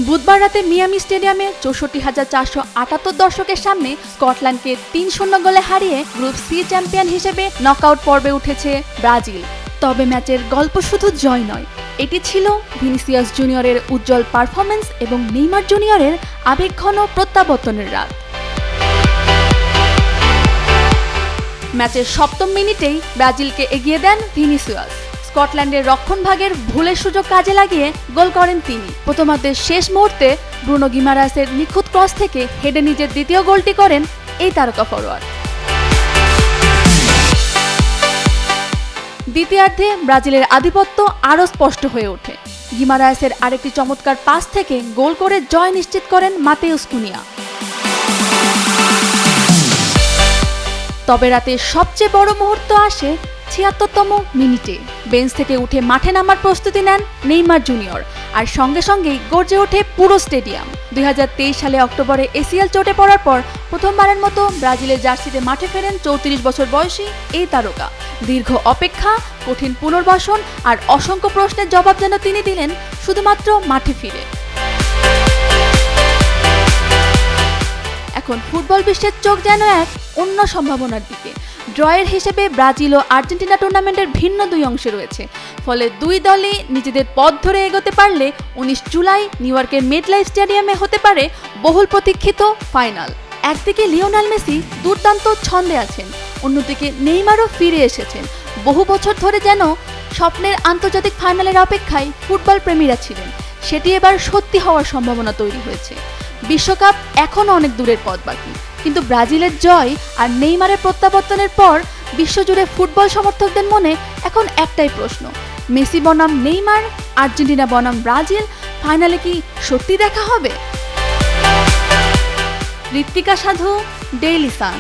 বুধবার রাতে মিয়ামি স্টেডিয়ামে ৬৪,৪৭৮ দর্শকের সামনে স্কটল্যান্ডকে ৩-০ গোলে হারিয়ে গ্রুপ সি চ্যাম্পিয়ন হিসেবে নকআউট পর্বে উঠেছে ব্রাজিল। তবে ম্যাচের গল্প শুধু জয় নয়, এটি ছিল ভিনিসিয়াস জুনিয়রের উজ্জ্বল পারফরম্যান্স এবং নেইমার জুনিয়রের আবেগঘন প্রত্যাবর্তনের রাত। ম্যাচের ৭ম মিনিটেই ব্রাজিলকে এগিয়ে দেন ভিনিসিয়াস। স্কটল্যান্ডের রক্ষণভাগের ভুলের সুযোগ কাজে লাগিয়ে গোল করেন তিনি। প্রথমার্ধের শেষ মুহূর্তে ব্রুনো গিমারায়েসের নিখুঁত ক্রস থেকে হেডে নিজের দ্বিতীয় গোলটি করেন এই তারকা ফরোয়ার্ড। দ্বিতীয়ার্ধে ব্রাজিলের আধিপত্য আরও স্পষ্ট হয়ে ওঠে। গিমারায়েসের আরেকটি চমৎকার পাস থেকে গোল করে জয় নিশ্চিত করেন মাতেউস কুনিয়া। তবে রাতের সবচেয়ে বড় মুহূর্ত আসে ৭৬তম মিনিটে। বেঞ্চ থেকে উঠে মাঠে নামার প্রস্তুতি নেন নেইমার জুনিয়র, আর সঙ্গে সঙ্গেই গর্জে ওঠে পুরো স্টেডিয়াম। ২০২৩ সালে অক্টোবরে এসিএল চোটে পড়ার পর প্রথমবারের মতো ব্রাজিলের জার্সিতে মাঠে ফেরেন ৩৪ বছর বয়সী এই তারকা। দীর্ঘ অপেক্ষা, কঠিন পুনর্বাসন আর অসংখ্য প্রশ্নের জবাব যেন তিনি দিলেন শুধুমাত্র মাঠে ফিরে। এখন ফুটবল বিশ্বের চোখ যেন এক অন্য সম্ভাবনার দিকে। ড্রয়ের হিসেবে ব্রাজিল ও আর্জেন্টিনা টুর্নামেন্টের ভিন্ন দুই অংশে রয়েছে, ফলে দুই দলই নিজেদের পথ ধরে এগোতে পারলে ১৯ জুলাই নিউ ইয়র্কের মেটলাইফ স্টেডিয়ামে হতে পারে বহুল প্রতীক্ষিত ফাইনাল। একদিকে লিওনেল মেসি দুর্দান্ত ছন্দে আছেন, অন্যদিকে নেইমারও ফিরে এসেছেন। বহু বছর ধরে যেন স্বপ্নের আন্তর্জাতিক ফাইনালের অপেক্ষায় ফুটবল প্রেমীরা ছিলেন, সেটি এবার সত্যি হওয়ার সম্ভাবনা তৈরি হয়েছে। বিশ্বকাপ এখনও অনেক দূরের পথ বাকি, কিন্তু ব্রাজিলের জয় আর নেইমারের প্রত্যাবর্তনের পর বিশ্বজুড়ে ফুটবল সমর্থকদের মনে এখন একটাই প্রশ্ন: মেসি বনাম নেইমার, আর্জেন্টিনা বনাম ব্রাজিল, ফাইনালে কি সত্যি দেখা হবে? ঋত্বিকা সাধু, ডেইলি সান।